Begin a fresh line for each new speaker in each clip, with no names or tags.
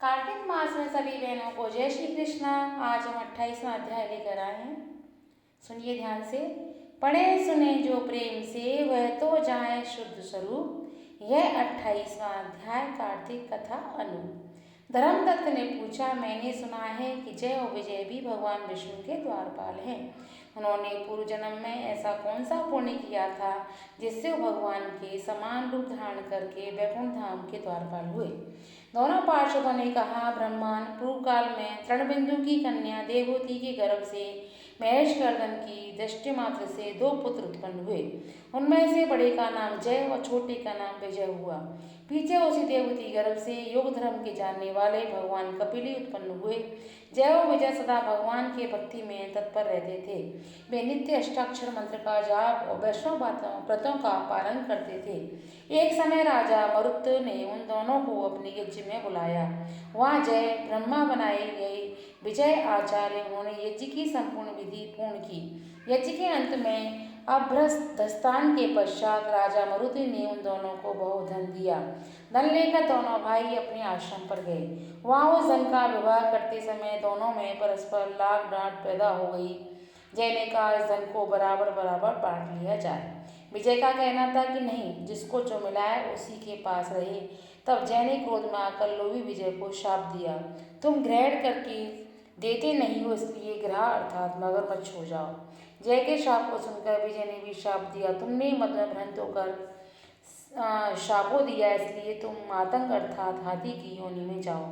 कार्तिक मास में सभी बहनों को जय श्री कृष्णा। आज हम 28वां अध्याय लेकर आए हैं। सुनिए ध्यान से। पढ़े सुने जो प्रेम से वह तो जाए शुद्ध स्वरूप। यह 28वां अध्याय कार्तिक कथा अनु। धर्मदत्त ने पूछा, मैंने सुना है कि जय और विजय भी भगवान विष्णु के द्वारपाल हैं। उन्होंने पूर्व जन्म में ऐसा कौन सा पुण्य किया था जिससे वो भगवान के समान रूप धारण करके वैकुंठ धाम के द्वारपाल हुए। दोनों पार्षदों ने कहा, ब्रह्मांड पूर्व काल में तृणबिंदु की कन्या देवहूति के गर्भ से महेशगर्दन की दृष्टि मात्र से 2 पुत्र उत्पन्न हुए। उनमें से बड़े का नाम जय और छोटे का नाम विजय हुआ। पीछे उसी देवहूति गर्भ से योग धर्म के जानने वाले भगवान कपिली उत्पन्न हुए। जय और विजय सदा भगवान के भक्ति में तत्पर रहते थे। वे नित्य अष्टाक्षर मंत्र का जाप और वैष्णव व्रतों का पालन करते थे। एक समय राजा मरुत ने उन दोनों को अपने यज्ञ में बुलाया। वहाँ जय ब्रह्मा बनाए गए विजय आचार्य उन्होंने यज्ञ की संपूर्ण विधि पूर्ण की। यज्ञ के अंत में अभ्रस्थान के पश्चात राजा मरुति ने उन दोनों को बहुत धन दिया। धन लेकर दोनों भाई अपने आश्रम पर गए। वहाँ उस धन का विवाह करते समय दोनों में परस्पर लाग डांट पैदा हो गई। जय ने कहा, इस धन को बराबर बराबर बांट लिया जाए। विजय का कहना था कि नहीं, जिसको जो मिला है उसी के पास रहे। तब जय ने क्रोध में आकर लोभी विजय को शाप दिया, तुम ग्रहण करके देते नहीं हो, इसलिए ग्रह अर्थात मगरमच्छ हो जाओ। जय के शाप को सुनकर विजय ने भी शाप दिया, तुमने मद में भ्रंत होकर शापों दिया, इसलिए तुम मातंग अर्थात हाथी की योनि में जाओ।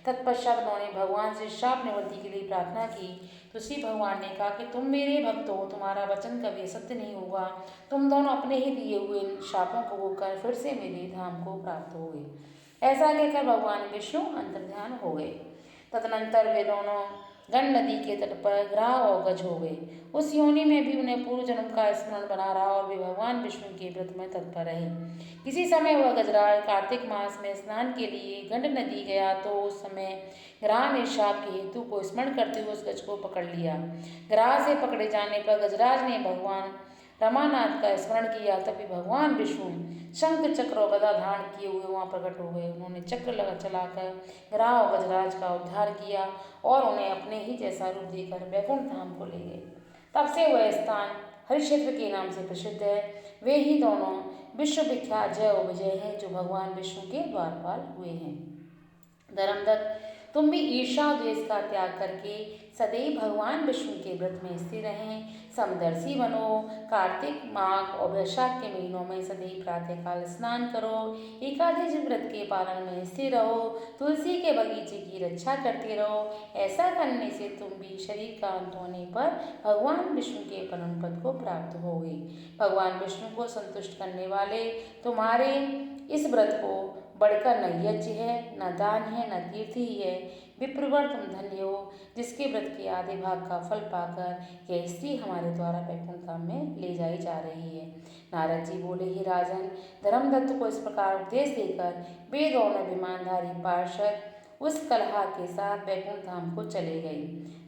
तत्पश्चात उन्होंने भगवान से शाप निवृत्ति के लिए प्रार्थना की। तो श्री भगवान ने कहा कि तुम मेरे भक्त हो, तुम्हारा वचन कभी असत्य नहीं होगा। तुम दोनों अपने ही दिए हुए इन शापों को भोगकर फिर से मेरे धाम को प्राप्त हो गए। ऐसा कहकर भगवान विष्णु अंतर्ध्यान हो गए। तदनंतर वे दोनों गंड नदी के तट पर ग्राह और गज हो गए। उस योनि में भी उन्हें पूर्व जन्म का स्मरण बना रहा और वे भगवान विष्णु के व्रत में तत्पर रहे। किसी समय वह गजराज कार्तिक मास में स्नान के लिए गंड नदी गया तो उस समय ग्राह ने शाप के हेतु को स्मरण करते हुए उस गज को पकड़ लिया। ग्राह से पकड़े जाने पर गजराज ने भगवान रमानाथ का स्मरण किया। तभी भगवान विष्णु शंख चक्र और गदा धारण किए हुए वहाँ प्रकट हो गए। उन्होंने चक्र चलाकर ग्राह और गजराज का उद्धार किया और उन्हें अपने ही जैसा रूप देकर वैकुंठ धाम को ले गए। तब से वह स्थान हरिक्षेत्र के नाम से प्रसिद्ध है। वे ही दोनों विश्व विख्यात जय और विजय हैं जो भगवान विष्णु के द्वारपाल हुए हैं। धर्मदत्त, तुम भी ईर्ष्या और द्वेष का त्याग करके सदैव भगवान विष्णु के व्रत में स्थिर रहें, समदर्शी बनो। कार्तिक, माघ और वैशाख के महीनों में सदैव प्रातःकाल स्नान करो। एकादशी व्रत के पालन में स्थिर रहो। तुलसी के बगीचे की रक्षा करते रहो। ऐसा करने से तुम भी शरीर का अंत होने पर भगवान विष्णु के परम पद को प्राप्त होगे। भगवान विष्णु को संतुष्ट करने वाले तुम्हारे इस व्रत को बढ़कर न यज्ञ है, न दान है, न तीर्थ ही है। विप्रवर, तुम धन्य हो जिसके व्रत के आधे भाग का फल पाकर यह स्त्री हमारे द्वारा वैकुंठ धाम में ले जाई जा रही है। नारद जी बोले, ही राजन, धर्मदत्त को इस प्रकार उपदेश देकर वे दोनों विमानधारी पार्षद उस कलहा के साथ वैकुंठ धाम को चले गए।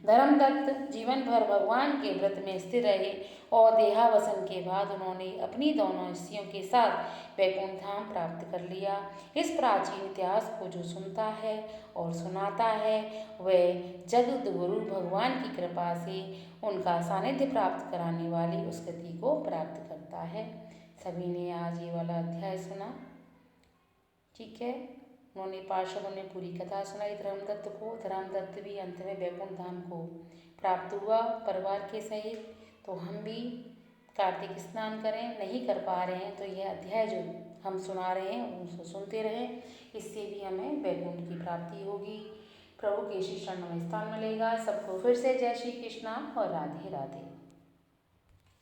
धर्मदत्त जीवन भर भगवान के व्रत में स्थिर रहे और देहावसन के बाद उन्होंने अपनी दोनों स्त्रियों के साथ वैकुंठ धाम प्राप्त कर लिया। इस प्राचीन इतिहास को जो सुनता है और सुनाता है वह जगत गुरु भगवान की कृपा से उनका सानिध्य प्राप्त कराने वाली उस गति को प्राप्त करता है। सभी ने आज ये वाला अध्याय सुना, ठीक है। उन्होंने पार्षदों ने पूरी कथा सुनाई धर्मदत्त को। धर्मदत्त भी अंत में वैकुंठ धाम को प्राप्त हुआ परिवार के सहित। तो हम भी कार्तिक स्नान करें, नहीं कर पा रहे हैं तो यह अध्याय जो हम सुना रहे हैं उसको सुनते रहें, इससे भी हमें वैकुंठ की प्राप्ति होगी, प्रभु के श्री चरणों में स्थान मिलेगा। सबको फिर से जय श्री कृष्णा और राधे राधे।